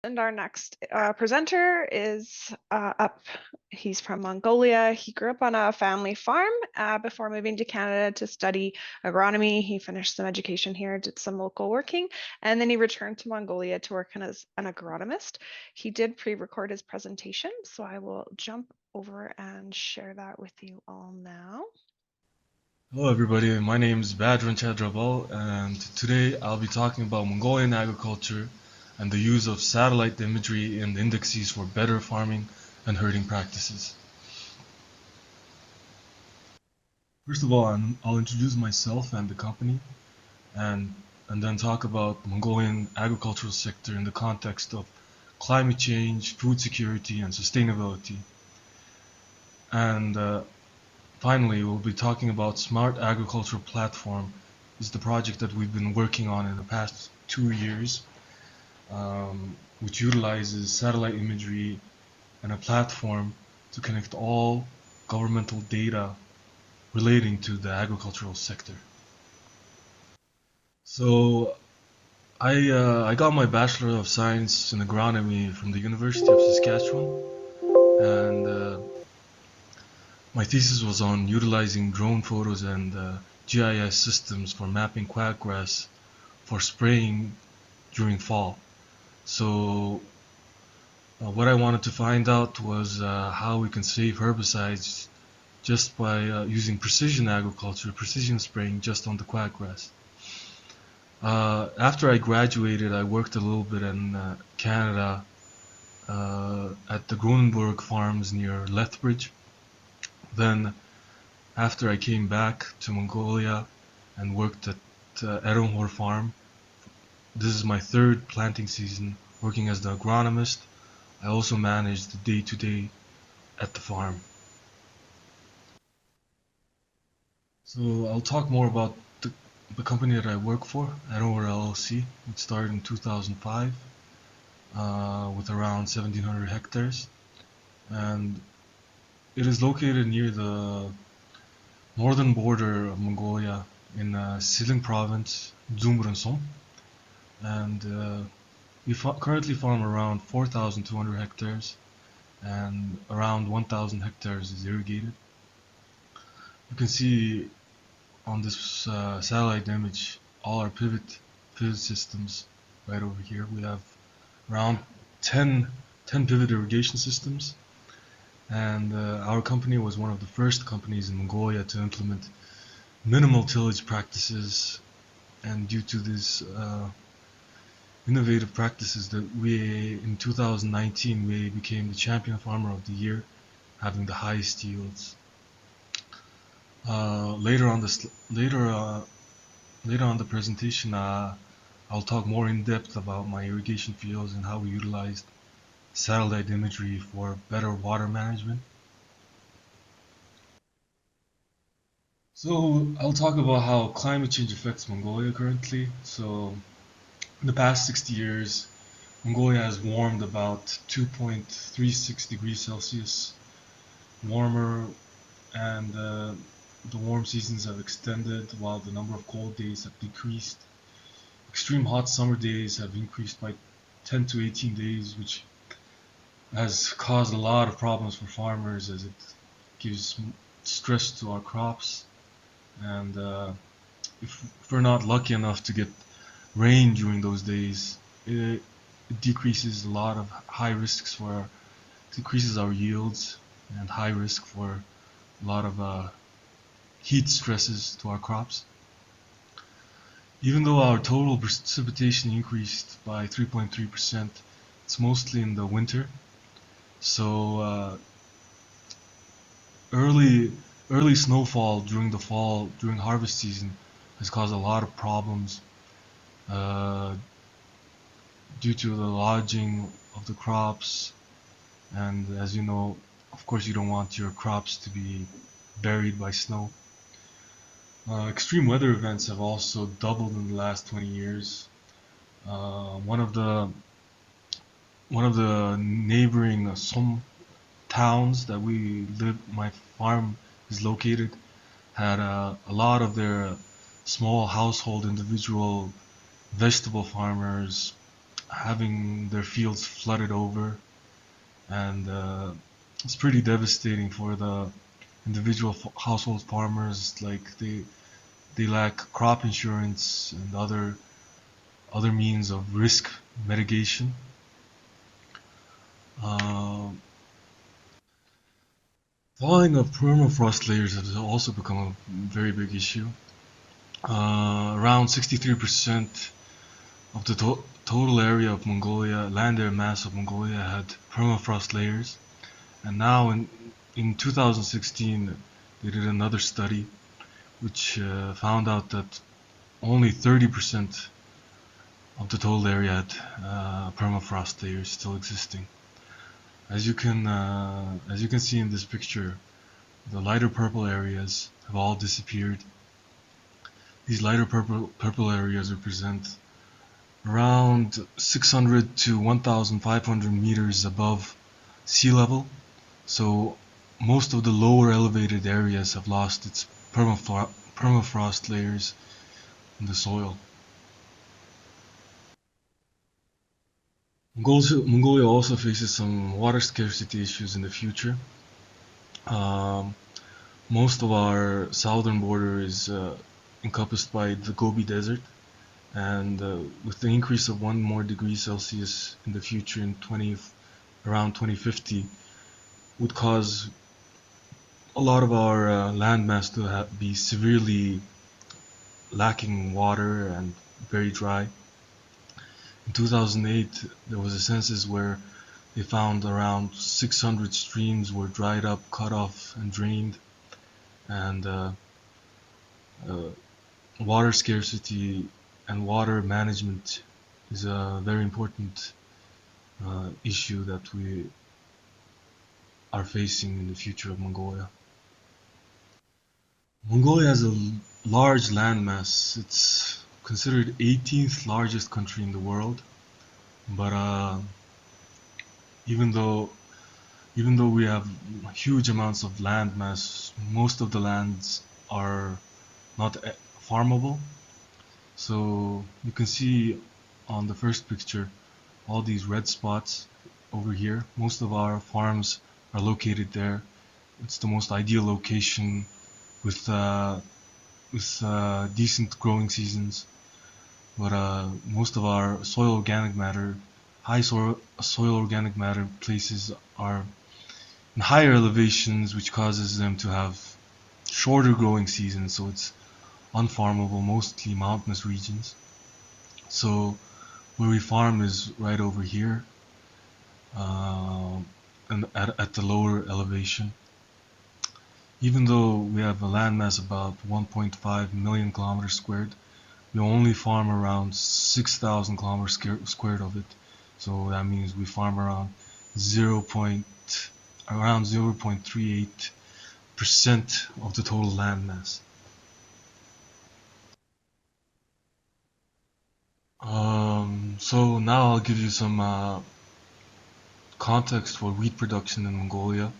And our next presenter is up. He's from Mongolia. He grew up on a family farm before moving to Canada to study agronomy. He finished some education here, did some local working, and then he returned to Mongolia to work as an agronomist. He did pre-record his presentation, so I will jump over and share that with you all now. Hello everybody, my name is Badruun Chadraabal, and today I'll be talking about Mongolian agriculture and the use of satellite imagery and indexes for better farming and herding practices. First of all, I'll introduce myself and the company, and then talk about the Mongolian agricultural sector in the context of climate change, food security, and sustainability. And finally, we'll be talking about Smart Agriculture Platform. This is the project that we've been working on in the past 2 years, which utilizes satellite imagery and a platform to connect all governmental data relating to the agricultural sector. So I got my Bachelor of Science in Agronomy from the University of Saskatchewan, and my thesis was on utilizing drone photos and GIS systems for mapping quaggrass for spraying during fall. So what I wanted to find out was how we can save herbicides just by using precision agriculture, precision spraying just on the quaggrass. After I graduated, I worked a little bit in Canada at the Agronomy farms near Lethbridge. Then, after I came back to Mongolia and worked at Arvin Khur farm, this is my third planting season working as the agronomist. I also manage the day-to-day at the farm. So I'll talk more about the company that I work for, Arvin Khur LLC. It started in 2005 with around 1,700 hectares, and it is located near the northern border of Mongolia in Selenge Province of and we currently farm around 4,200 hectares, and around 1,000 hectares is irrigated. You can see on this satellite image all our pivot systems right over here. We have around 10 pivot irrigation systems. And our company was one of the first companies in Mongolia to implement minimal tillage practices, and due to these innovative practices that in 2019 we became the champion farmer of the year, having the highest yields. Later on the presentation, I'll talk more in depth about my irrigation fields and how we utilized satellite imagery for better water management. So I'll talk about how climate change affects Mongolia currently. So in the past 60 years, Mongolia has warmed about 2.36 degrees Celsius warmer, and the warm seasons have extended while the number of cold days have decreased. Extreme hot summer days have increased by 10 to 18 days, which has caused a lot of problems for farmers as it gives stress to our crops, and if we're not lucky enough to get rain during those days, it decreases a lot of high risks decreases our yields, and high risk for a lot of heat stresses to our crops. Even though our total precipitation increased by 3.3%, it's mostly in the winter. So early snowfall during the fall, during harvest season, has caused a lot of problems due to the lodging of the crops. And as you know, of course, you don't want your crops to be buried by snow. Extreme weather events have also doubled in the last 20 years. One of the neighboring some towns that my farm is located, had a lot of their small household individual vegetable farmers having their fields flooded over, and it's pretty devastating for the individual household farmers. Like they lack crop insurance and other means of risk mitigation. Uh, Thawing of permafrost layers has also become a very big issue. Around 63% of the total area of Mongolia, land air mass of Mongolia, had permafrost layers. And now in 2016, they did another study which found out that only 30% of the total area had permafrost layers still existing. As you can see in this picture, the lighter purple areas have all disappeared. These lighter purple areas represent around 600 to 1,500 meters above sea level. So most of the lower elevated areas have lost its permafrost layers in the soil. Mongolia also faces some water scarcity issues in the future. Most of our southern border is encompassed by the Gobi Desert, and with the increase of 1 more degree Celsius in the future in around 2050, would cause a lot of our landmass to be severely lacking water and very dry. In 2008, there was a census where they found around 600 streams were dried up, cut off, and drained, and water scarcity and water management is a very important issue that we are facing in the future of Mongolia. Mongolia has a large landmass. It's considered 18th largest country in the world, but even though we have huge amounts of landmass, most of the lands are not farmable. So you can see on the first picture all these red spots over here. Most of our farms are located there. It's the most ideal location with decent growing seasons. But most of our high soil organic matter places are in higher elevations, which causes them to have shorter growing seasons, so it's unfarmable, mostly mountainous regions. So where we farm is right over here, and at the lower elevation. Even though we have a landmass about 1.5 million kilometers squared, we only farm around 6,000 kilometers squared of it. So that means we farm around 0.38% of the total landmass. So now I'll give you some context for wheat production in Mongolia.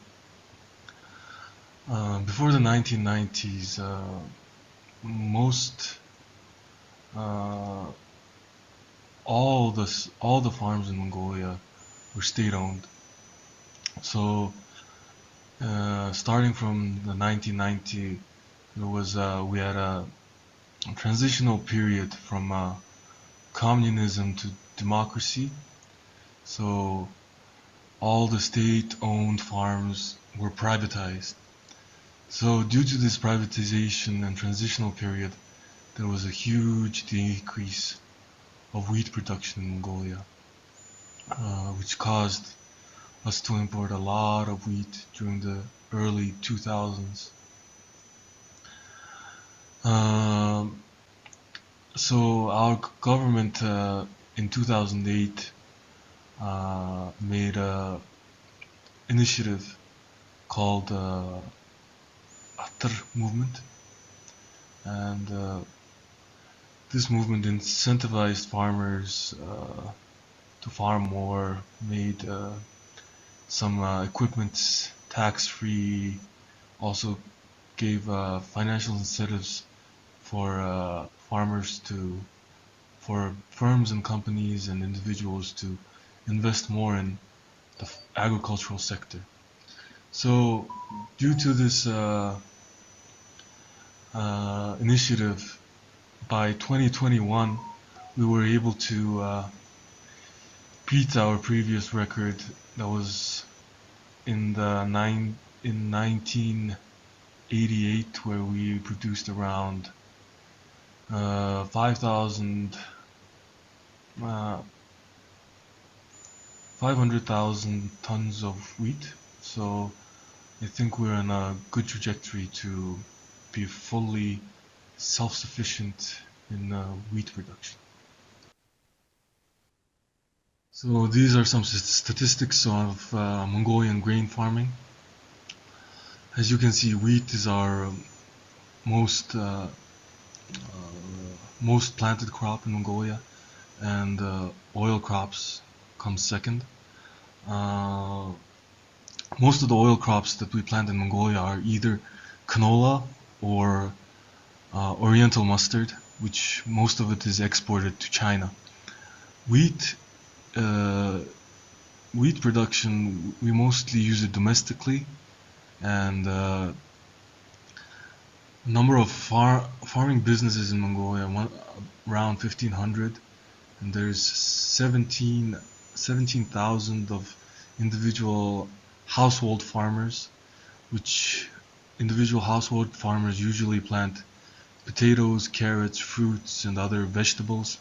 Before the 1990s, all the farms in Mongolia were state-owned. So starting from the 1990s, we had a transitional period from communism to democracy. So all the state-owned farms were privatized. So due to this privatization and transitional period, there was a huge decrease of wheat production in Mongolia, which caused us to import a lot of wheat during the early 2000s. So our government in 2008 made an initiative called movement, and this movement incentivized farmers to farm more, made some equipment tax-free, also gave financial incentives for farmers to for firms and companies and individuals to invest more in the agricultural sector. So, due to this initiative, by 2021, we were able to beat our previous record that was in 1988, where we produced around 500,000 tons of wheat. So I think we're on a good trajectory to be fully self-sufficient in wheat production. So these are some statistics of Mongolian grain farming. As you can see, wheat is our most planted crop in Mongolia, and oil crops come second. Most of the oil crops that we plant in Mongolia are either canola or oriental mustard, which most of it is exported to China. Wheat production, we mostly use it domestically, and number of farming businesses in Mongolia, around 1,500, and there's 17,000 of individual household farmers, which individual household farmers usually plant potatoes, carrots, fruits, and other vegetables.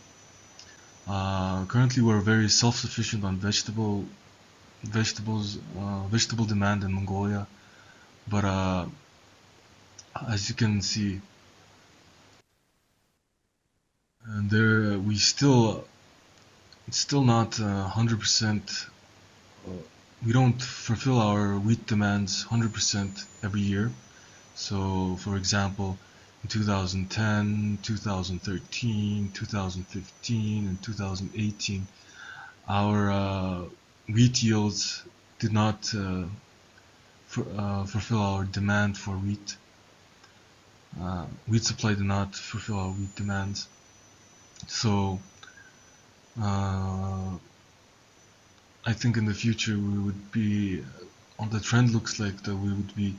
Currently, we're very self-sufficient on vegetable demand in Mongolia, but as you can see, and there it's still not 100%. We don't fulfill our wheat demands 100% every year. So, for example, in 2010, 2013, 2015, and 2018, our wheat yields did not fulfill our demand for wheat. Wheat supply did not fulfill our wheat demands. So, I think in the future we would be, the trend looks like that we would be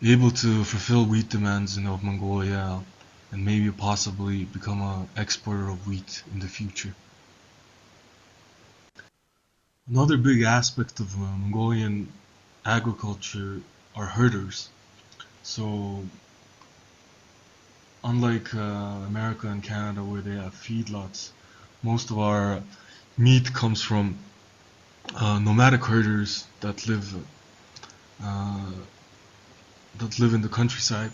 able to fulfill wheat demands in Mongolia, and maybe possibly become an exporter of wheat in the future. Another big aspect of Mongolian agriculture are herders. So, unlike America and Canada, where they have feedlots, most of our meat comes from nomadic herders that live in the countryside.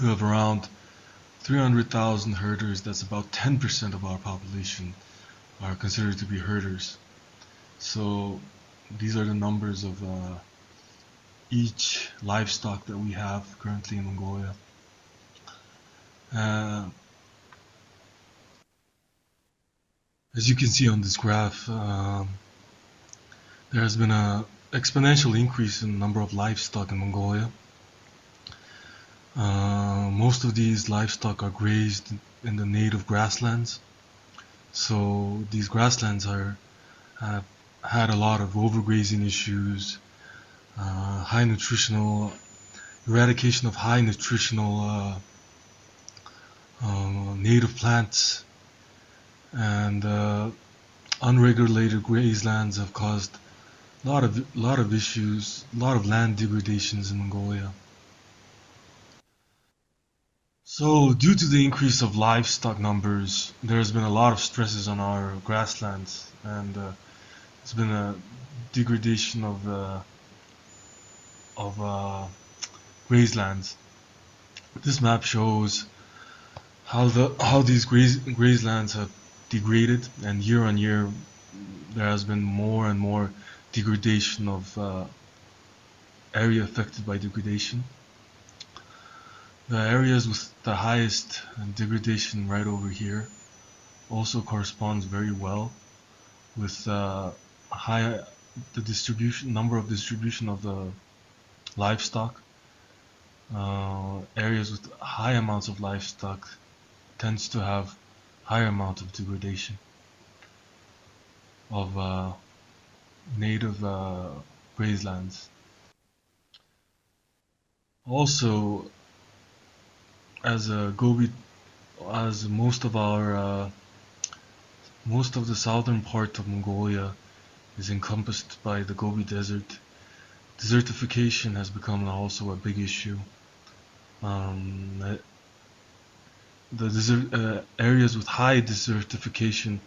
We have around 300,000 herders. That's about 10% of our population are considered to be herders. So these are the numbers of each livestock that we have currently in Mongolia. As you can see on this graph, there has been an exponential increase in the number of livestock in Mongolia. Most of these livestock are grazed in the native grasslands. So these grasslands have had a lot of overgrazing issues, eradication of high nutritional native plants, and unregulated grazelands have caused a lot of issues, a lot of land degradations in Mongolia. So, due to the increase of livestock numbers, there has been a lot of stresses on our grasslands, and it's been a degradation of grazelands. This map shows how these grazelands have degraded, and year on year there has been more and more degradation of area affected by degradation. The areas with the highest degradation right over here also corresponds very well with the number of distribution of the livestock. Areas with high amounts of livestock tends to have higher amount of degradation of native grazelands. Also, as a Gobi, as most of the southern part of Mongolia is encompassed by the Gobi Desert, desertification has become also a big issue. The areas with high desertification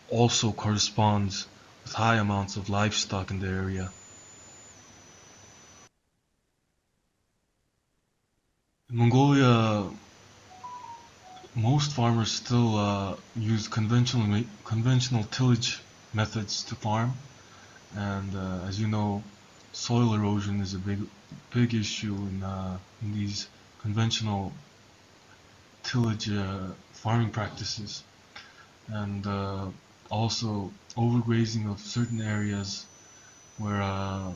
also corresponds with high amounts of livestock in the area. In Mongolia, most farmers still use conventional tillage methods to farm, and as you know, soil erosion is a big issue in these conventional tillage farming practices, and also overgrazing of certain areas where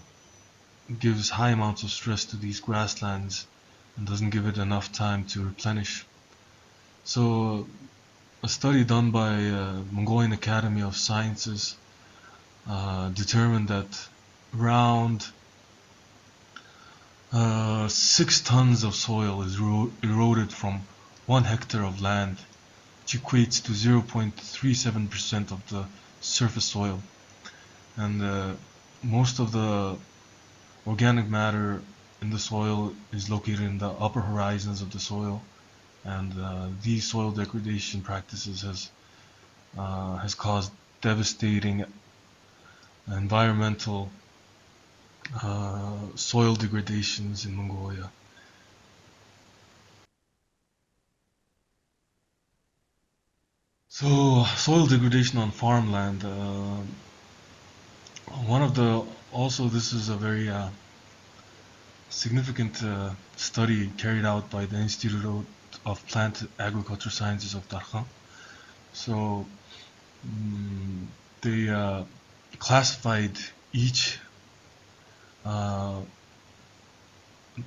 gives high amounts of stress to these grasslands and doesn't give it enough time to replenish. So a study done by Mongolian Academy of Sciences determined that around 6 tons of soil is eroded from 1 hectare of land, which equates to 0.37% of the surface soil. And most of the organic matter in the soil is located in the upper horizons of the soil, and these soil degradation practices has caused devastating environmental soil degradations in Mongolia. So soil degradation on farmland. This is a very significant study carried out by the Institute of Plant Agriculture Sciences of Darkhan. So they classified each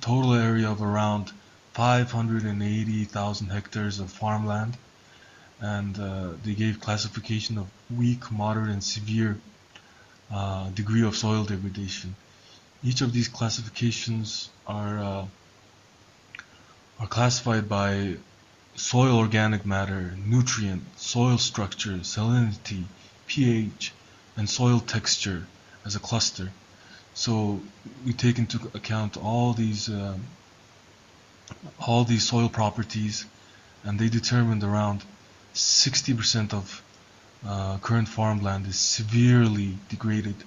total area of around 580,000 hectares of farmland, and they gave classification of weak, moderate, and severe degree of soil degradation. Each of these classifications are classified by soil organic matter, nutrient, soil structure, salinity, pH, and soil texture as a cluster. So we take into account all these soil properties, and they determined around 60% of current farmland is severely degraded,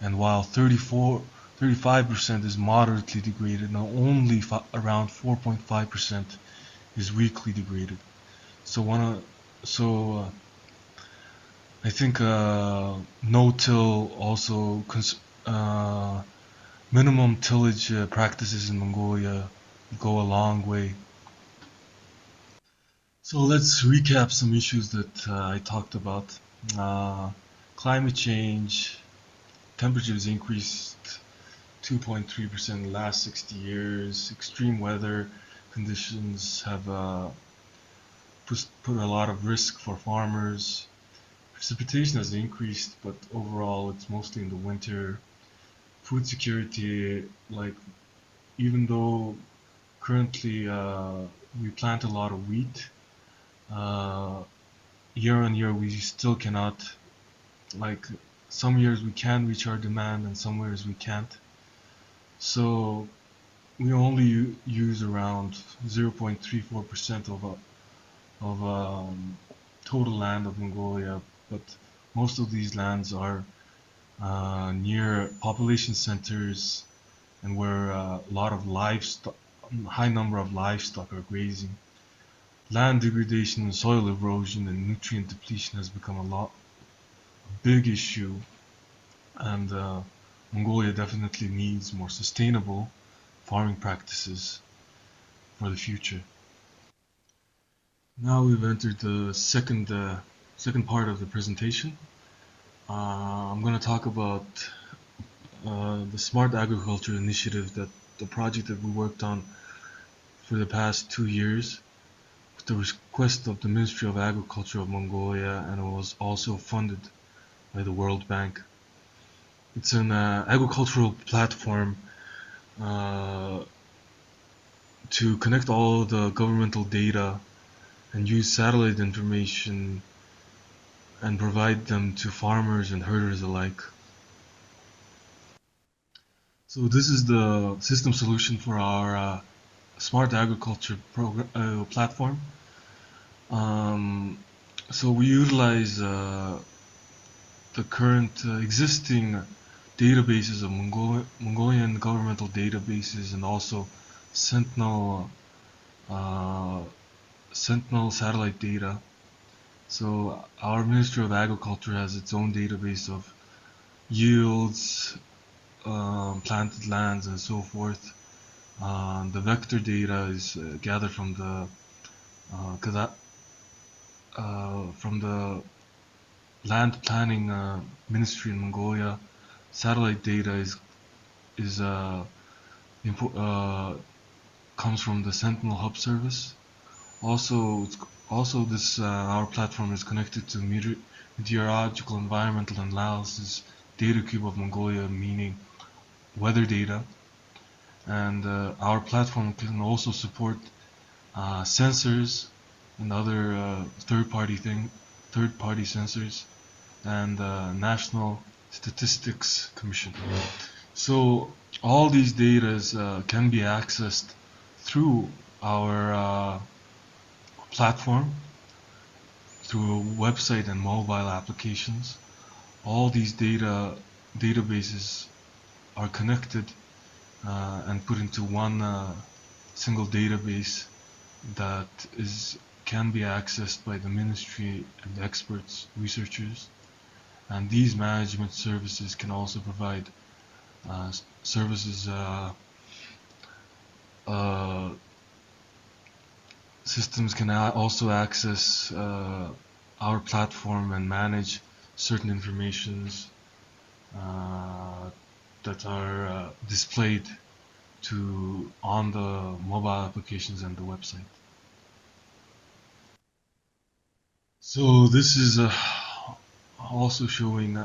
and while 35% is moderately degraded, and only around 4.5% is weakly degraded. So I think no-till also minimum tillage practices in Mongolia go a long way. So let's recap some issues that I talked about. Climate change, temperatures increased 2.3% in the last 60 years. Extreme weather conditions have put a lot of risk for farmers. Precipitation has increased, but overall it's mostly in the winter. Food security, even though currently we plant a lot of wheat, year on year we still cannot, some years we can reach our demand and some years we can't. So we only use around 0.34% of total land of Mongolia, but most of these lands are near population centers and where a lot of high number of livestock are grazing. Land degradation, soil erosion, and nutrient depletion has become a big issue, and Mongolia definitely needs more sustainable farming practices for the future. Now we've entered the second part of the presentation. I'm going to talk about the Smart Agriculture initiative, the project that we worked on for the past 2 years, the request of the Ministry of Agriculture of Mongolia, and it was also funded by the World Bank. It's an agricultural platform to connect all the governmental data and use satellite information and provide them to farmers and herders alike. So this is the system solution for our Smart Agriculture platform. So we utilize the current existing databases of Mongolian governmental databases, and also Sentinel satellite data. So our Ministry of Agriculture has its own database of yields, planted lands, and so forth. The vector data is gathered from the land planning ministry in Mongolia. Satellite data comes from the Sentinel Hub service. Also, this our platform is connected to meteorological environmental analysis data cube of Mongolia, meaning weather data. And our platform can also support sensors and other third-party sensors, and National Statistics Commission. So all these data can be accessed through our platform, through website and mobile applications. All these databases are connected and put into one single database that can be accessed by the ministry and experts, researchers. And these management services can also provide services, systems can also access our platform and manage certain informations that are displayed on the mobile applications and the website. So this is also showing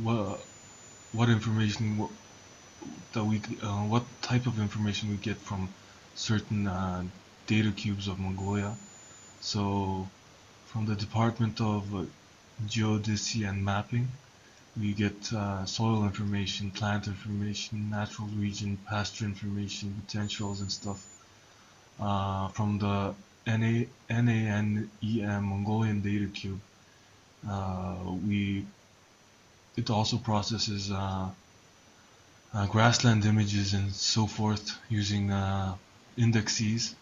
what information what type of information we get from certain data cubes of Mongolia. So from the Department of Geodesy and Mapping, we get soil information, plant information, natural region, pasture information, potentials and stuff. From the NANEM Mongolian data cube, it also processes grassland images and so forth using indexes,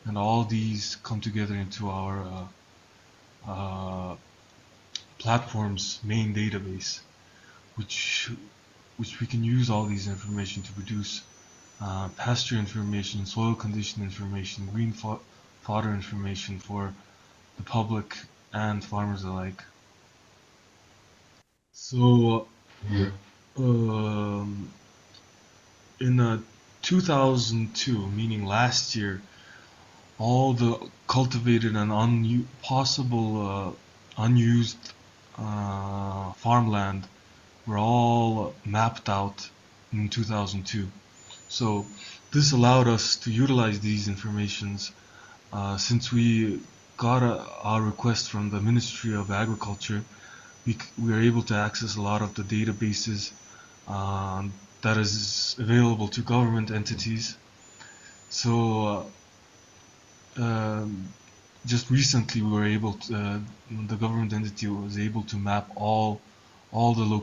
and all these come together into our platform's main database, which we can use all these information to produce pasture information, soil condition information, green fodder information for the public and farmers alike. So in 2002, meaning last year, all the cultivated and unused farmland were all mapped out in 2002. So this allowed us to utilize these informations since we got our request from the Ministry of Agriculture. We were able to access a lot of the databases that is available to government entities. So just recently we were able to, the government entity was able to map all the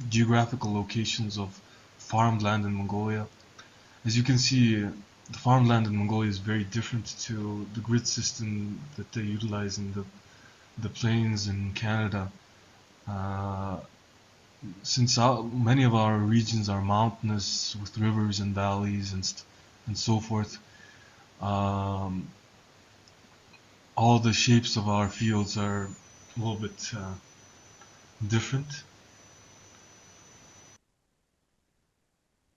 geographical locations of farmland in Mongolia. As you can see, the farmland in Mongolia is very different to the grid system that they utilize in the plains in Canada. Since many of our regions are mountainous with rivers and valleys and so forth, all the shapes of our fields are a little bit different.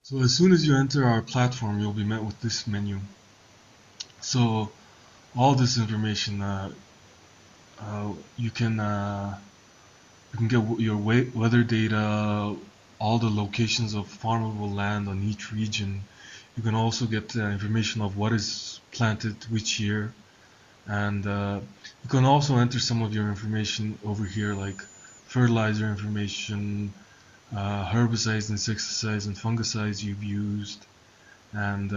So as soon as you enter our platform, you'll be met with this menu. So all this information, you can get your weather data, all the locations of farmable land on each region. You can also get information of what is planted which year, and you can also enter some of your information over here, like fertilizer information, herbicides, insecticides, and fungicides you've used, and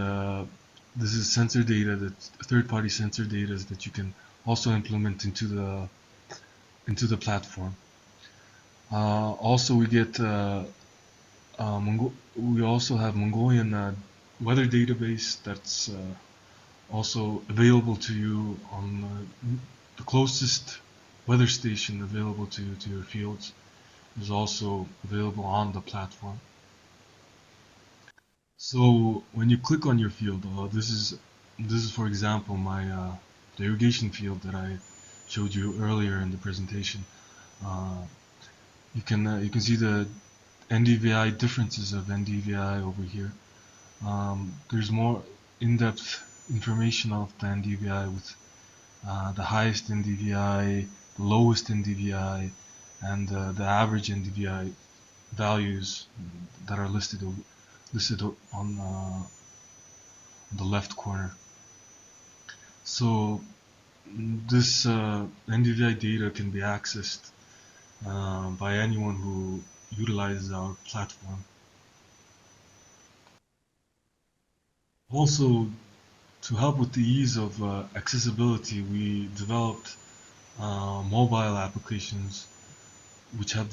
this is sensor data, that third-party sensor data that you can also implement into the platform. Also, we also have Mongolian weather database that's also available to you on the closest weather station available to your fields is also available on the platform. So when you click on your field, this is for example the irrigation field that I showed you earlier in the presentation. You can see the NDVI differences of NDVI over here. There's more in-depth information of the NDVI with the highest NDVI, the lowest NDVI, and the average NDVI values that are listed on the left corner. So this NDVI data can be accessed by anyone who utilizes our platform. Also, to help with the ease of accessibility, we developed mobile applications which has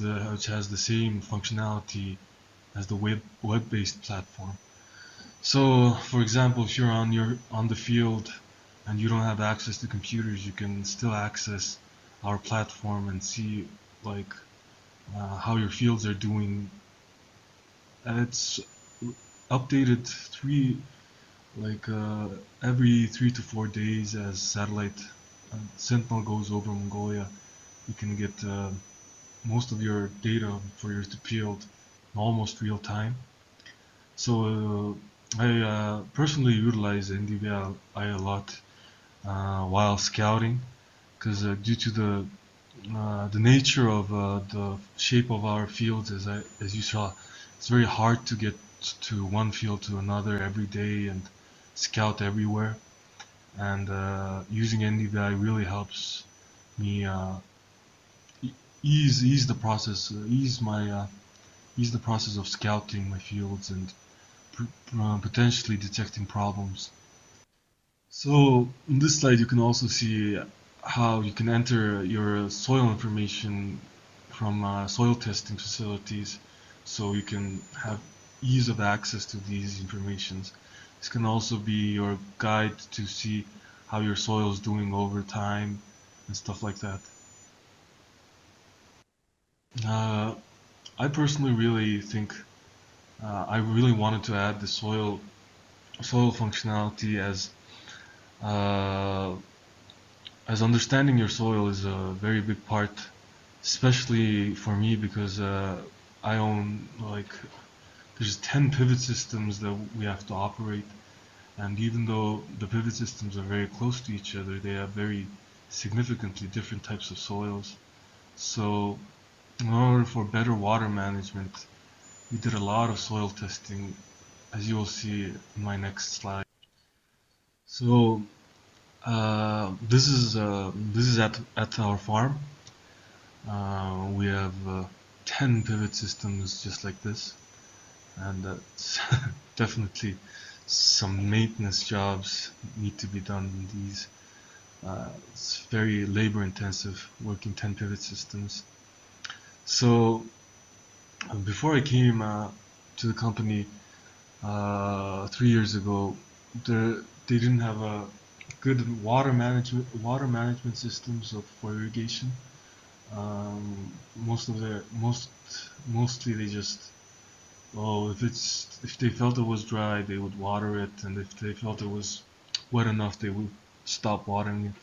the same functionality as the web-based platform. So, for example, if you're on the field and you don't have access to computers, you can still access our platform and see like how your fields are doing. And it's updated every 3 to 4 days as satellite Sentinel goes over Mongolia. You can get most of your data for your field in almost real time. So I personally utilize NDVI a lot while scouting, because due to the nature of the shape of our fields, as you saw, it's very hard to get to one field to another every day and scout everywhere. And using NDVI really helps me ease the process, ease the process of scouting my fields and potentially detecting problems. So in this slide you can also see how you can enter your soil information from soil testing facilities, so you can have ease of access to these informations. This can also be your guide to see how your soil is doing over time and stuff like that. I personally really think I really wanted to add the soil functionality uh, as understanding your soil is a very big part, especially for me, because I own there's 10 pivot systems that we have to operate, and even though the pivot systems are very close to each other, they have very significantly different types of soils. So in order for better water management, we did a lot of soil testing, as you will see in my next slide. So this is at our farm. We have 10 pivot systems just like this, and that's definitely some maintenance jobs need to be done in these. It's very labor intensive working 10 pivot systems. So before I came to the company 3 years ago, they didn't have a good water management systems for irrigation. Mostly they just, if they felt it was dry, they would water it, and if they felt it was wet enough, they would stop watering it.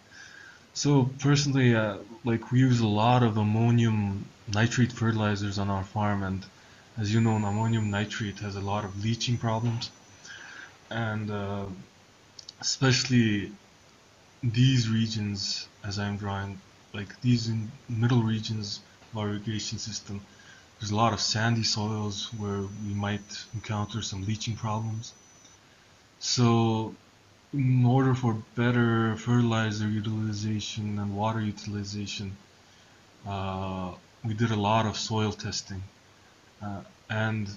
So personally, we use a lot of ammonium nitrate fertilizers on our farm, and as you know, ammonium nitrate has a lot of leaching problems, and especially these regions, as I'm drawing, like these middle regions of our irrigation system, there's a lot of sandy soils where we might encounter some leaching problems. So in order for better fertilizer utilization and water utilization, uh, we did a lot of soil testing, and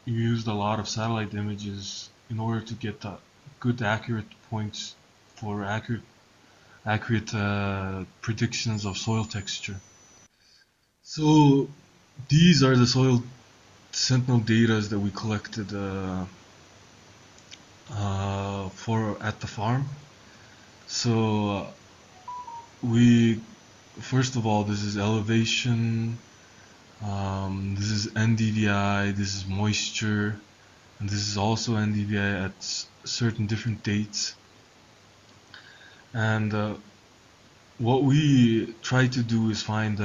used a lot of satellite images in order to get good accurate points for accurate predictions of soil texture. So these are the soil sentinel data that we collected for at the farm. So we first of all, this is elevation, this is NDVI, this is moisture, and this is also NDVI at certain different dates. And what we try to do is find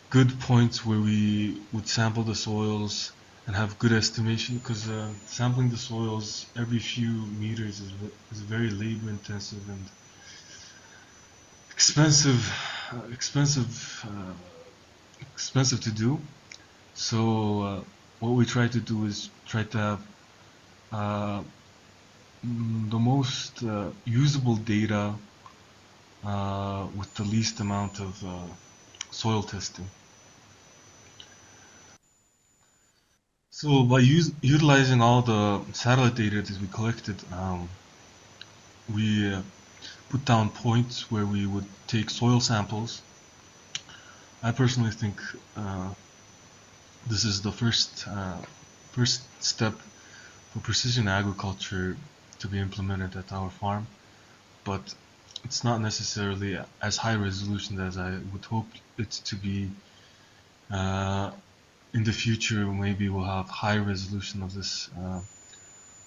good points where we would sample the soils and have good estimation, because sampling the soils every few meters is very labor intensive and expensive, expensive to do. So what we try to do is try to have uh, the most usable data with the least amount of soil testing. So by utilizing all the satellite data that we collected, we put down points where we would take soil samples. I personally think this is the first step for precision agriculture to be implemented at our farm, but it's not necessarily as high resolution as I would hope it to be. In the future, maybe we'll have high resolution of this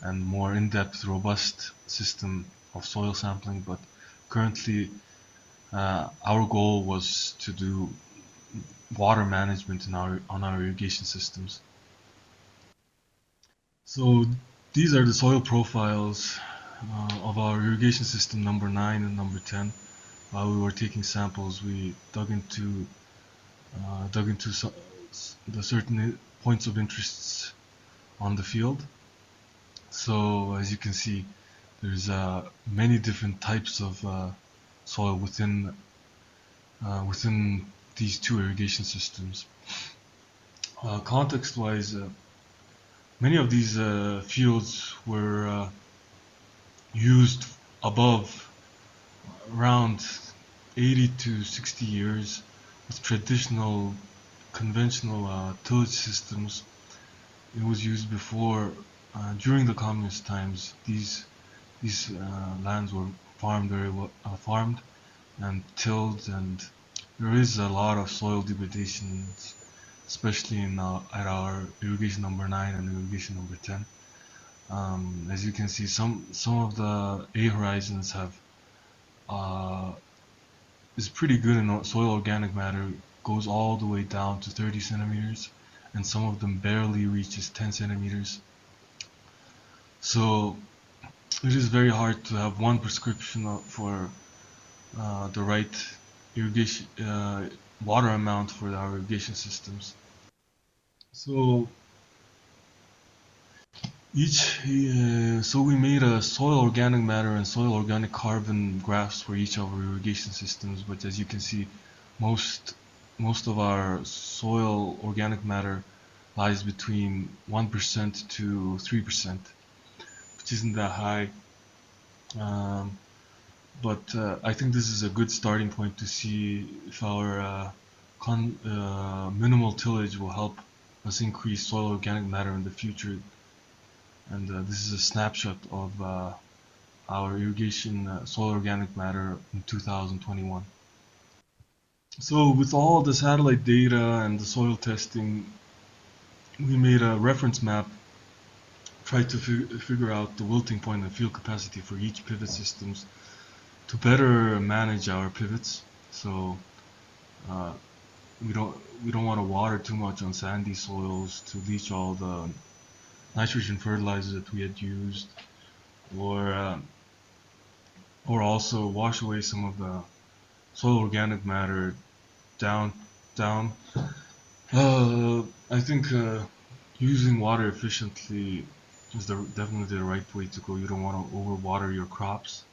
and more in-depth, robust system of soil sampling. But currently, our goal was to do water management on our irrigation systems. So these are the soil profiles of our irrigation system number 9 and number 10. While we were taking samples, we dug into the certain points of interests on the field. So as you can see, there's many different types of soil within these two irrigation systems. Context-wise, many of these fields were used above around 80 to 60 years with traditional conventional tillage systems. It was used before, during the communist times. These lands were farmed farmed and tilled, and there is a lot of soil degradation, especially at our irrigation number 9 and irrigation number 10. As you can see, some of the A horizons have is pretty good in soil organic matter, goes all the way down to 30 centimeters, and some of them barely reaches 10 centimeters. So it is very hard to have one prescription for the right irrigation water amount for our irrigation systems. So so we made a soil organic matter and soil organic carbon graphs for each of our irrigation systems, but as you can see, most of our soil organic matter lies between 1% to 3%, which isn't that high. But I think this is a good starting point to see if our minimal tillage will help us increase soil organic matter in the future. And this is a snapshot of our irrigation soil organic matter in 2021. So with all the satellite data and the soil testing, we made a reference map, tried to figure out the wilting point and field capacity for each pivot systems to better manage our pivots. So we don't want to water too much on sandy soils to leach all the nitrogen fertilizers that we had used, or or also wash away some of the soil organic matter down down. I think using water efficiently is definitely the right way to go. You don't want to overwater your crops,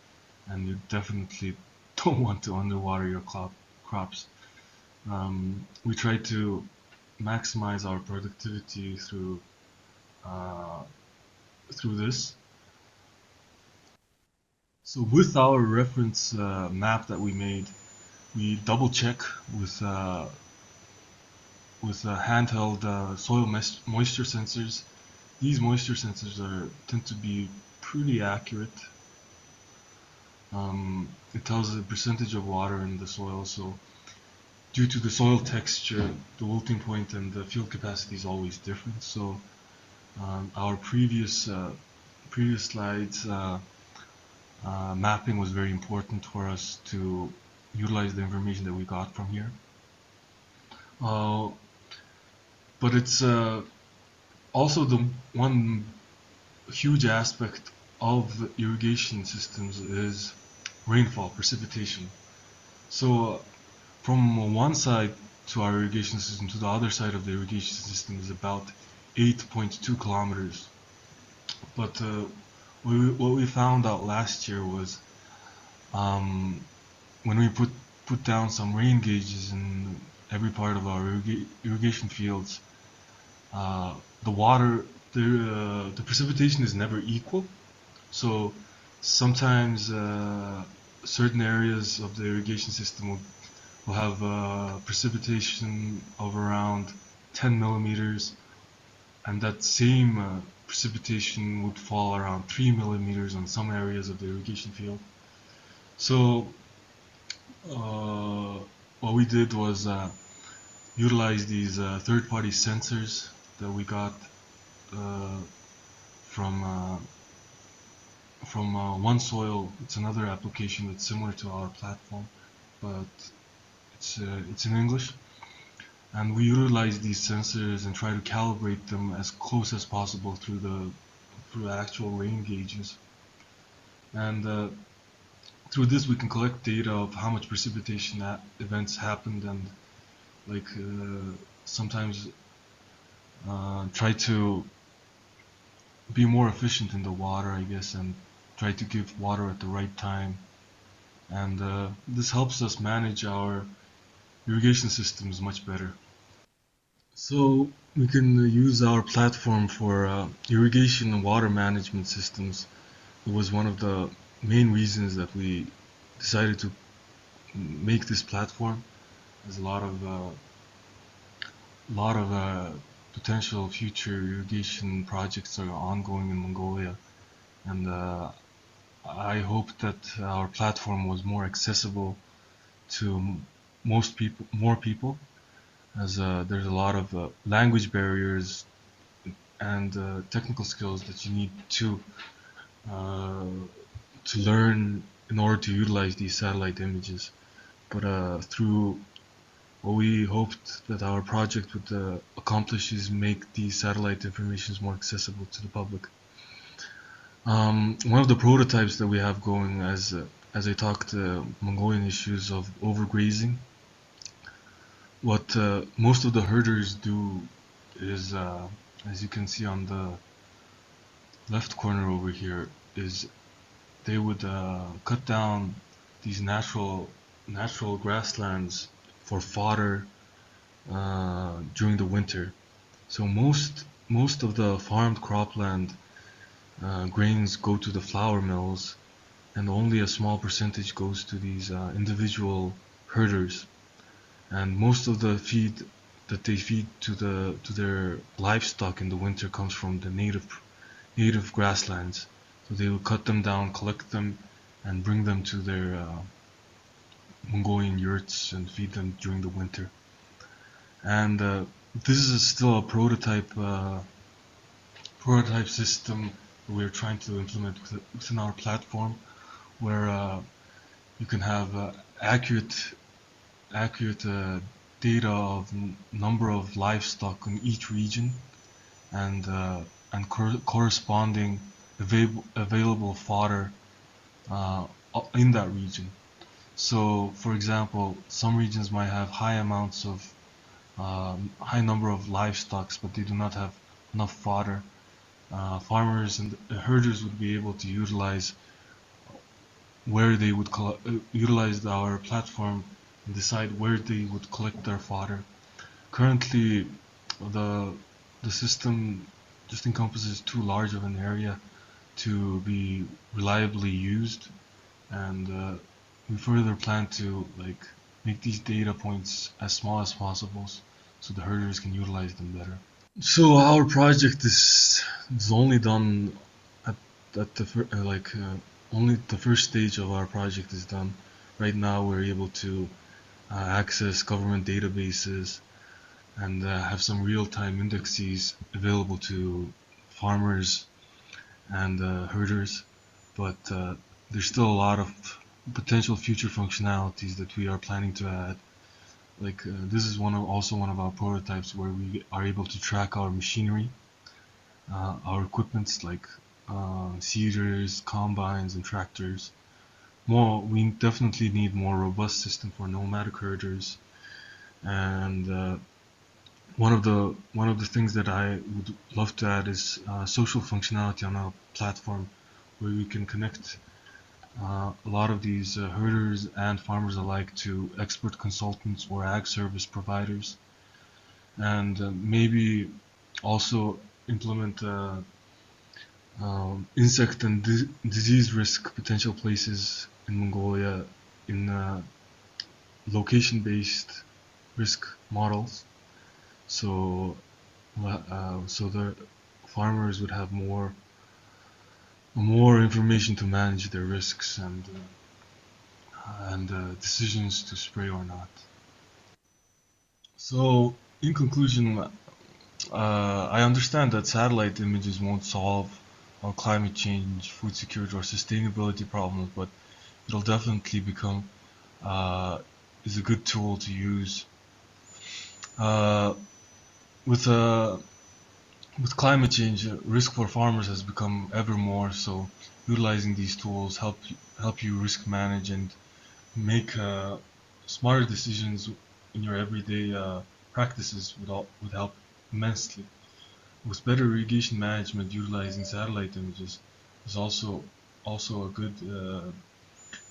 and you definitely don't want to underwater your crops. We try to maximize our productivity uh, through this. So with our reference map that we made, we double check with handheld soil moisture sensors. These moisture sensors tend to be pretty accurate. It tells the percentage of water in the soil, so due to the soil texture, the wilting point and the field capacity is always different. So our previous slides mapping was very important for us to utilize the information that we got from here. But it's also the one huge aspect of irrigation systems is rainfall, precipitation. So from one side to our irrigation system to the other side of the irrigation system is about 8.2 kilometers. But what we found out last year was when we put down some rain gauges in every part of our irrigation fields, the water, the precipitation is never equal. So sometimes certain areas of the irrigation system will have precipitation of around 10 millimeters, and that same precipitation would fall around 3 millimeters on some areas of the irrigation field. So what we did was utilize these third-party sensors that we got from OneSoil. It's another application that's similar to our platform, but it's in English. And we utilize these sensors and try to calibrate them as close as possible through the actual rain gauges. And through this, we can collect data of how much precipitation events happened, and like sometimes try to be more efficient in the water, I guess, and try to give water at the right time. And this helps us manage our irrigation systems much better. So we can use our platform for irrigation and water management systems. It was one of the main reasons that we decided to make this platform. There's a lot of potential future irrigation projects are ongoing in Mongolia, and I hope that our platform was more accessible to more people, as there's a lot of language barriers and technical skills that you need uh, to learn in order to utilize these satellite images. But through what we hoped that our project would accomplish is make these satellite informations more accessible to the public. One of the prototypes that we have going, as I talked Mongolian issues of overgrazing, what most of the herders do is, as you can see on the left corner over here, is they would cut down these natural grasslands for fodder during the winter. So most of the farmed cropland grains go to the flour mills, and only a small percentage goes to these individual herders. And most of the feed that they feed to their livestock in the winter comes from the native grasslands. So they will cut them down, collect them, and bring them to their Mongolian yurts and feed them during the winter. And this is still a prototype system we're trying to implement within our platform, where you can have accurate data of number of livestock in each region, and corresponding available fodder in that region. So, for example, some regions might have high number of livestock, but they do not have enough fodder. Farmers and herders would be able to where they would utilize our platform and decide where they would collect their fodder. Currently, the the system just encompasses too large of an area to be reliably used, and we further plan to make these data points as small as possible so the herders can utilize them better. So our project is only done at only the first stage of our project is done. Right now we're able to access government databases and have some real-time indexes available to farmers and herders, but there's still a lot of potential future functionalities that we are planning to add. This is also one of our prototypes where we are able to track our machinery, our equipments like seeders, combines, and tractors. We definitely need more robust system for nomadic herders, and one of the things that I would love to add is social functionality on our platform, where we can connect a lot of these herders and farmers alike to expert consultants or ag service providers, and maybe also implement insect and disease risk potential places in Mongolia in location-based risk models. So the farmers would have more information to manage their risks and decisions to spray or not. So, in conclusion, I understand that satellite images won't solve our climate change, food security, or sustainability problems, but it'll definitely become is a good tool to use. Uh, with with climate change, risk for farmers has become ever more. So, utilizing these tools help you risk manage and make smarter decisions in your everyday practices would help immensely. With better irrigation management, utilizing satellite images is also a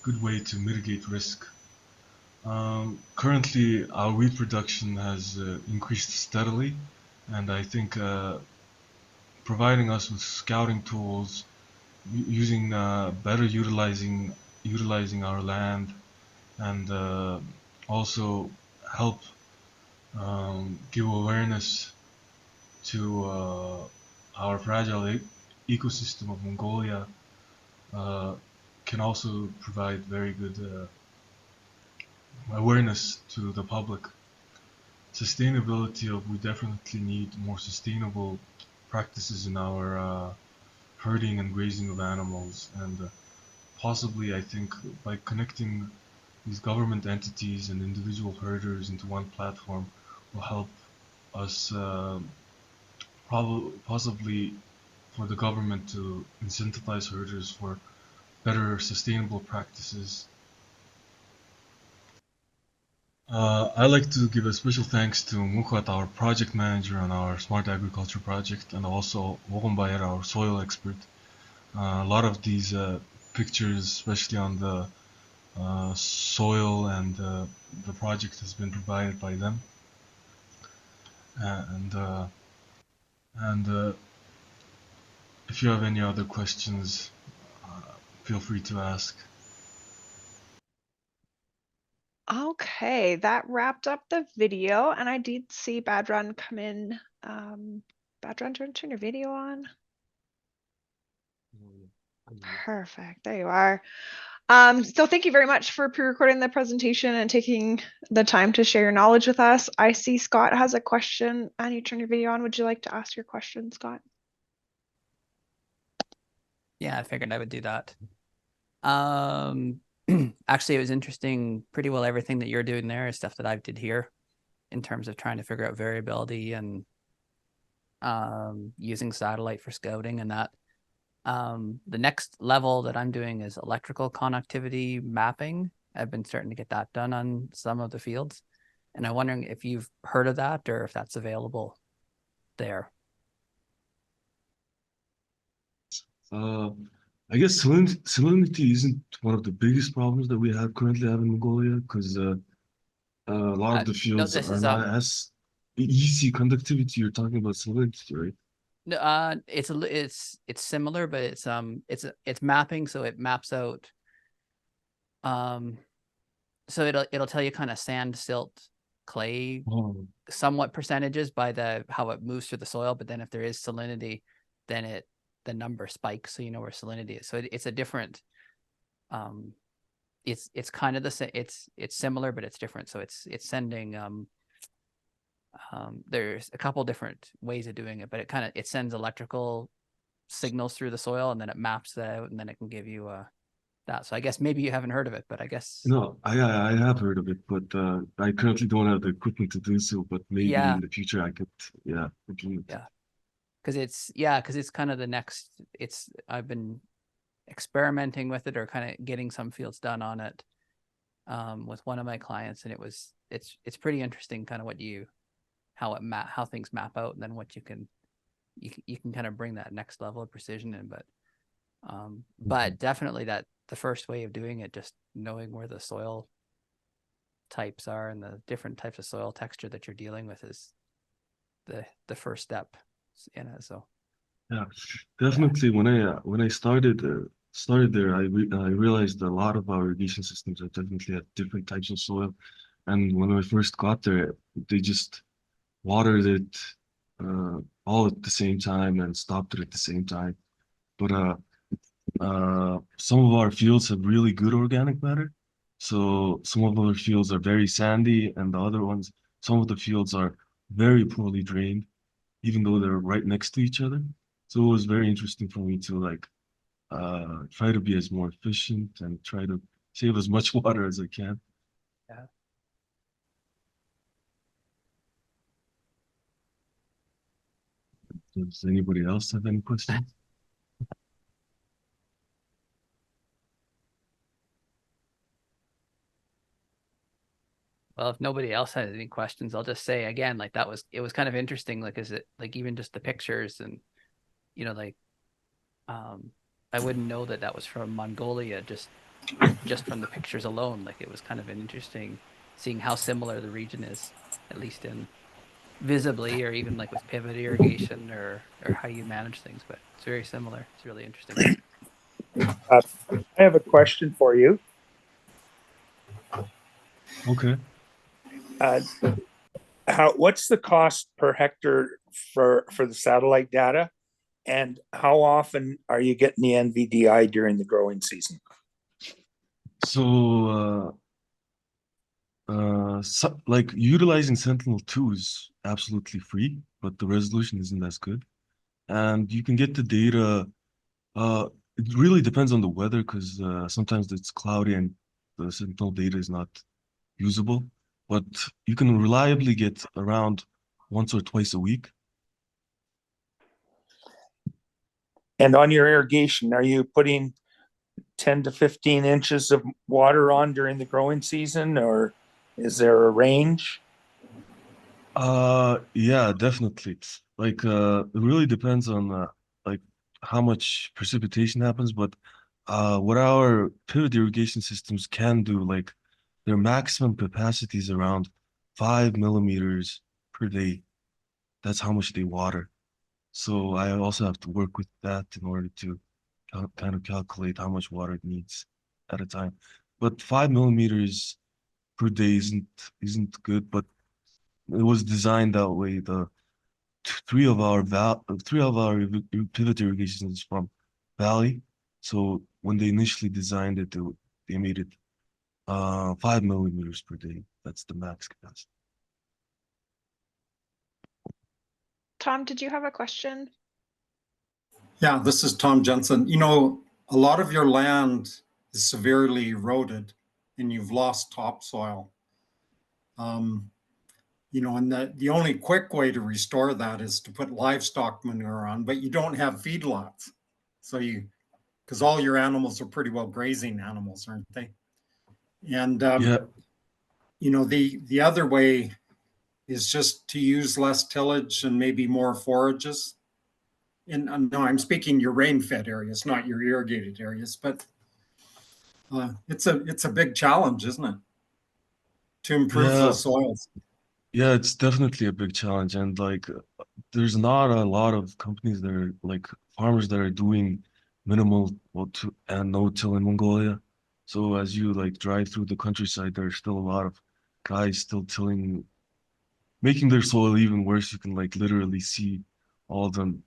good way to mitigate risk. Currently, our wheat production has increased steadily, and I think providing us with scouting tools, using better utilizing our land, and also help give awareness to our fragile ecosystem of Mongolia uh, can also provide very good awareness to the public. We definitely need more sustainable practices in our herding and grazing of animals, and possibly I think by connecting these government entities and individual herders into one platform will help us possibly for the government to incentivize herders for better sustainable practices. I'd like to give a special thanks to Mukhat, our project manager on our Smart Agriculture project, and also Wogonbayar, our soil expert. A lot of these pictures, especially on the soil and the project, has been provided by them. And if you have any other questions, feel free to ask. Okay, that wrapped up the video, and I did see Badruun come in. Badruun, turn your video on. Perfect, there you are. So thank you very much for pre-recording the presentation and taking the time to share your knowledge with us. I see Scott has a question, and you turn your video on. Would you like to ask your question, Scott? Yeah, I figured I would do that. Actually, it was interesting. Pretty well everything that you're doing there is stuff that I did here in terms of trying to figure out variability and using satellite for scouting and that. The next level that I'm doing is electrical connectivity mapping. I've been starting to get that done on some of the fields. And I'm wondering if you've heard of that or if that's available there. Uh, I guess salinity isn't one of the biggest problems that we currently have in Mongolia because a lot of the No, fields this are is not as easy conductivity. You're talking about salinity, right? no, it's similar, but it's mapping, so it maps out. So it'll tell you kind of sand, silt, clay, Oh, somewhat percentages by how it moves through the soil. But then if there is salinity, then the number spikes, so you know where salinity is. So it's a different. It's kind of the same. It's similar, but it's different. So it's sending. There's a couple different ways of doing it, but it sends electrical signals through the soil, and then it maps that out, and then it can give you that. So I guess maybe you haven't heard of it, but I guess no, I have heard of it, but I currently don't have the equipment to do so. But maybe yeah, in the future I could, yeah, implement. yeah, because it's kind of the next. I've been experimenting with it or kind of getting some fields done on it with one of my clients, and it's pretty interesting, kind of how things map out, and then what you can kind of bring that next level of precision in. But definitely that the first way of doing it, just knowing where the soil types are and the different types of soil texture that you're dealing with is the first step in it. So Yeah, yeah, definitely. When I started there, I realized a lot of our irrigation systems are definitely at different types of soil. And when I first got there, they just watered it all at the same time and stopped it at the same time. But some of our fields have really good organic matter. So some of our fields are very sandy, and the other ones, some of the fields are very poorly drained, even though they're right next to each other. So it was very interesting for me to like try to be as more efficient and try to save as much water as I can. yeah. Does anybody else have any questions? Well, if nobody else has any questions, I'll just say again, like it was kind of interesting. Like, is it like even just the pictures and like um, I wouldn't know that that was from Mongolia just from the pictures alone. Like it was kind of an interesting seeing how similar the region is, at least in visibly, or even like with pivot irrigation or how you manage things. But it's very similar. It's really interesting. I have a question for you. Okay. Uh, what's the cost per hectare for the satellite data, and how often are you getting the NVDI during the growing season? So, like utilizing Sentinel-2 is absolutely free, but the resolution isn't as good. And you can get the data. It really depends on the weather because sometimes it's cloudy and the Sentinel data is not usable. But you can reliably get around once or twice a week. And on your irrigation, are you putting 10 to 15 inches of water on during the growing season, or is there a range? Yeah, definitely. Like, it really depends on like how much precipitation happens, but what our pivot irrigation systems can do, like their maximum capacity is around 5 millimeters per day. That's how much they water. So I also have to work with that in order to kind of calculate how much water it needs at a time. But 5 millimeters per day isn't good, but it was designed that way. The three of our pivot irrigations is from Valley. So when they initially designed it, they made it 5 millimeters per day. That's the max capacity. Tom, did you have a question? Yeah, this is Tom Jensen. You know, a lot of your land is severely eroded and you've lost topsoil. You know, and the only quick way to restore that is to put livestock manure on, but you don't have feedlots. So because all your animals are pretty well grazing animals, aren't they? And Yeah, the other way is just to use less tillage and maybe more forages. And no, I'm speaking your rain-fed areas, not your irrigated areas, but it's a big challenge, isn't it, to improve yeah, the soils? yeah. It's definitely a big challenge, and like, there's not a lot of companies that are like farmers that are doing minimal well to and no-till in Mongolia. So as you like drive through the countryside, there's still a lot of guys still tilling, making their soil even worse. You can like literally see all the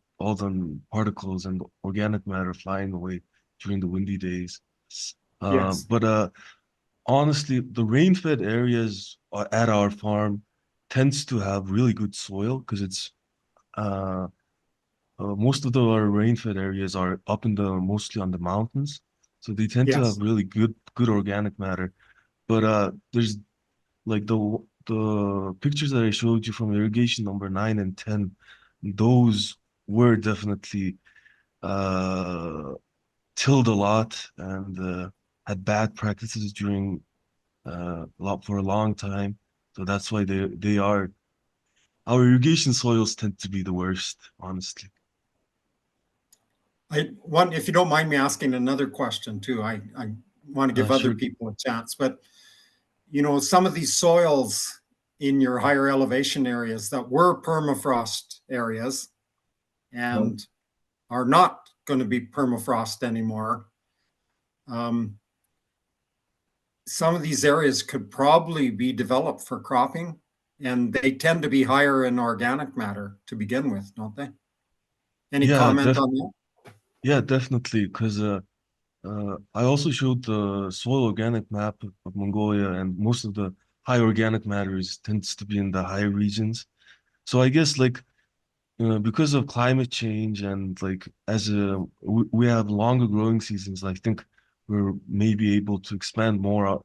particles and organic matter flying away during the windy days. Yes. But honestly, the rain-fed areas at our farm tends to have really good soil because it's uh, most of our rain-fed areas are up in the mostly on the mountains, so they tend to have Yes. really good organic matter. But there's like the pictures that I showed you from irrigation number 9 and 10, those were definitely uh, tilled a lot and had bad practices during for a long time. So that's why they are our irrigation soils tend to be the worst, honestly. If you don't mind me asking another question too, I want to give other Sure. people a chance, but some of these soils in your higher elevation areas that were permafrost areas and are not going to be permafrost anymore. Some of these areas could probably be developed for cropping, and they tend to be higher in organic matter to begin with, don't they? Any Yeah, comment on that? yeah, definitely. Because I also showed the soil organic map of Mongolia, and most of the high organic matter tends to be in the high regions. So I guess like because of climate change and like we have longer growing seasons, I think we're maybe able to expand more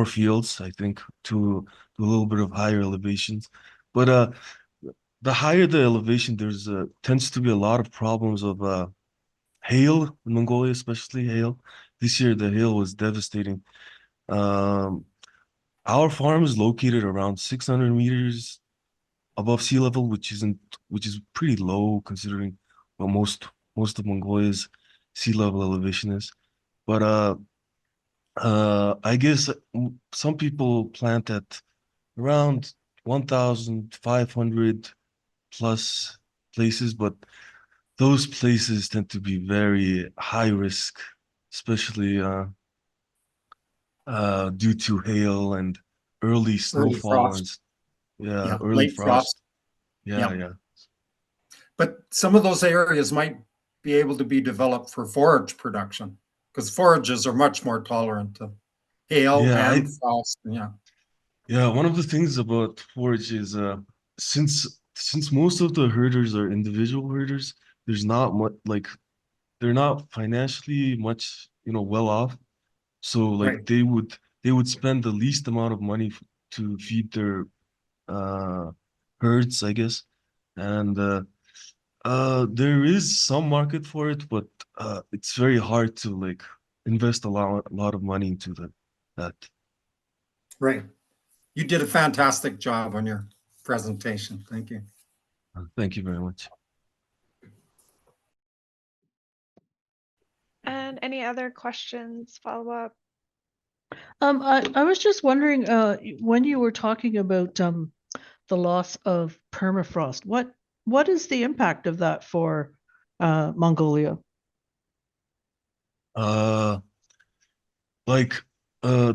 fields, I think, to a little bit of higher elevations. But the higher the elevation, there's tends to be a lot of problems of hail in Mongolia, especially hail. This year, the hail was devastating. Um, our farm is located around 600 meters above sea level, which is pretty low considering what most of Mongolia's sea level elevation is. But I guess some people plant at around 1,500 plus places, but those places tend to be very high risk, especially due to hail and early Early snowfall frost. and yeah, Yeah, early late frost. frost. Yeah, Yeah. yeah. But some of those areas might be able to be developed for forage production because forages are much more tolerant to hail Yeah, and frost. Yeah. yeah, one of the things about forage is since most of the herders are individual herders, there's not much like they're not financially much, well off. So like Right. they would spend the least amount of money to feed their uh herds, I guess. And there is some market for it, but it's very hard to like invest a lot of money into that. Right. You did a fantastic job on your presentation. Thank you. Thank you very much. And any other questions, follow up? I was just wondering, when you were talking about the loss of permafrost, what is the impact of that for Mongolia? Uh like uh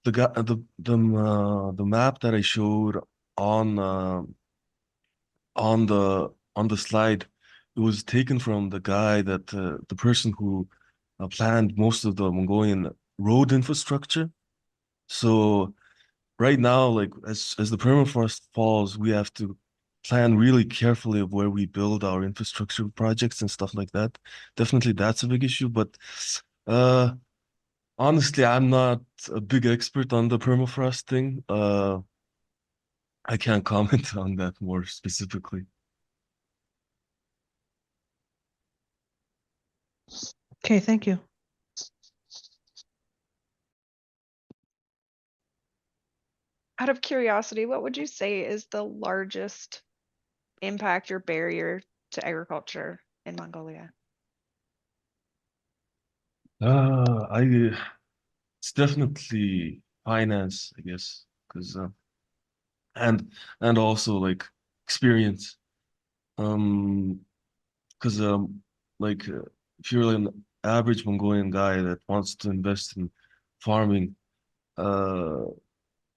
the map that I showed on on the slide, it was taken from the guy that the person who planned most of the Mongolian road infrastructure. So right now, like as the permafrost falls, we have to plan really carefully of where we build our infrastructure projects and stuff like that. Definitely that's a big issue, but uh honestly, I'm not a big expert on the permafrost thing. I can't comment on that more specifically. Okay, thank you. Out of curiosity, what would you say is the largest impact or barrier to agriculture in Mongolia? It's definitely finance, I guess, because and also like experience. Because like if you're an average Mongolian guy that wants to invest in farming, uh,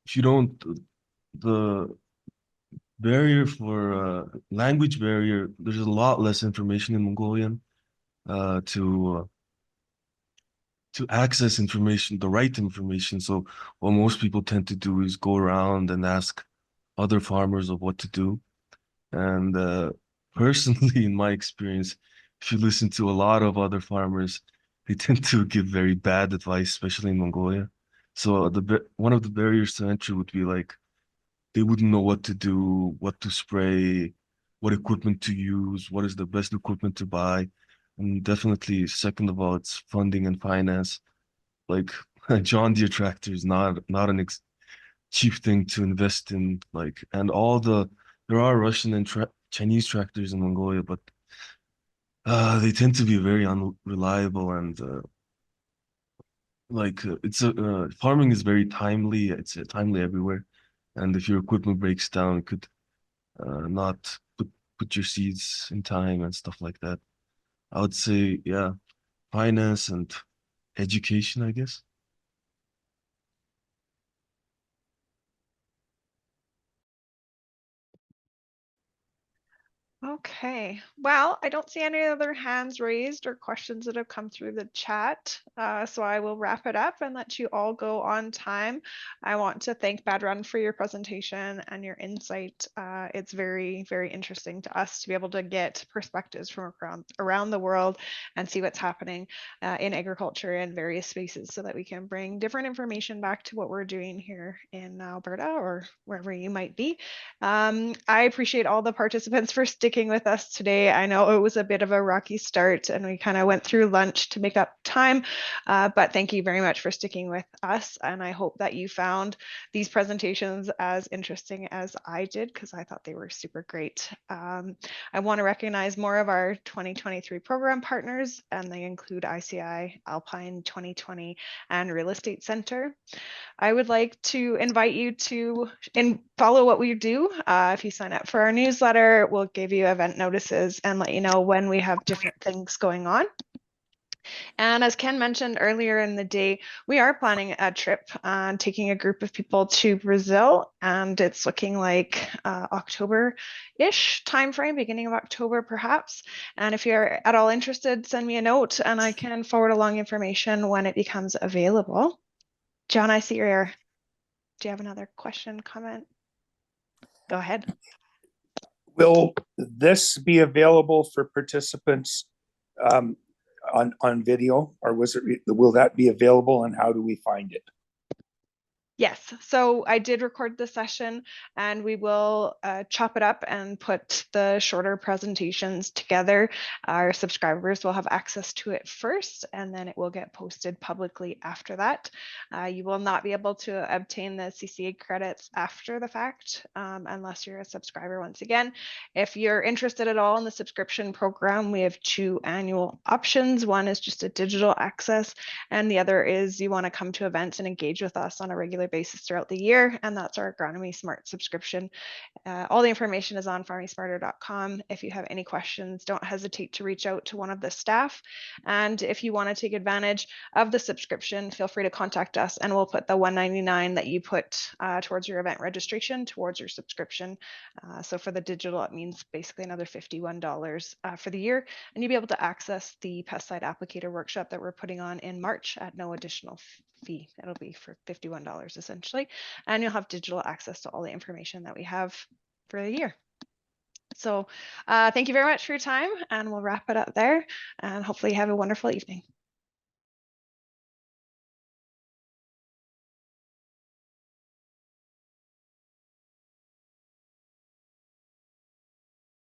if you don't, the barrier for language barrier, there's a lot less information in Mongolian to access information, the right information. So what most people tend to do is go around and ask other farmers of what to do. And personally, in my experience, if you listen to a lot of other farmers, they tend to give very bad advice, especially in Mongolia. So one of the barriers to entry would be like they wouldn't know what to do, what to spray, what equipment to use, what is the best equipment to buy. And definitely, second of all, it's funding and finance. Like a John Deere tractor is not an ex cheap thing to invest in. Like, and all there are Russian and Chinese tractors in Mongolia, but they tend to be very unreliable and farming is very timely. It's timely everywhere, and if your equipment breaks down, it could not put your seeds in time and stuff like that. I would say, yeah, finance and education, I guess. Okay, well, I don't see any other hands raised or questions that have come through the chat. So I will wrap it up and let you all go on time. I want to thank Badruun for your presentation and your insight. It's very, very interesting to us to be able to get perspectives from around the world and see what's happening in agriculture in various spaces so that we can bring different information back to what we're doing here in Alberta or wherever you might be. I appreciate all the participants for sticking with us today. I know it was a bit of a rocky start and we kind of went through lunch to make up time, but thank you very much for sticking with us. And I hope that you found these presentations as interesting as I did because I thought they were super great. I want to recognize more of our 2023 program partners, and they include ICI, Alpine 2020, and Real Estate Center. I would like to invite you to follow what we do. If you sign up for our newsletter, we'll give you event notices and let you know when we have different things going on. And as Ken mentioned earlier in the day, we are planning a trip, taking a group of people to Brazil, and it's looking like October-ish timeframe, beginning of October perhaps. And if you're at all interested, send me a note and I can forward along information when it becomes available. John, I see your. Do you have another question, comment? Go ahead. Will this be available for participants on video, or will that be available, and how do we find it? Yes, so I did record the session and we will chop it up and put the shorter presentations together. Our subscribers will have access to it first and then it will get posted publicly after that. You will not be able to obtain the CCA credits after the fact unless you're a subscriber once again. If you're interested at all in the subscription program, we have two annual options. One is just a digital access and the other is you want to come to events and engage with us on a regular basis throughout the year, and that's our Agronomy Smart subscription. All the information is on farmingsmarter.com. If you have any questions, don't hesitate to reach out to one of the staff. And if you want to take advantage of the subscription, feel free to contact us and we'll put the $199 that you put towards your event registration towards your subscription. So for the digital, it means basically another $51 for the year, and you'll be able to access the pesticide applicator workshop that we're putting on in March at no additional fee. It'll be for $51 essentially, and you'll have digital access to all the information that we have for the year. So thank you very much for your time, and we'll wrap it up there, and hopefully you have a wonderful evening.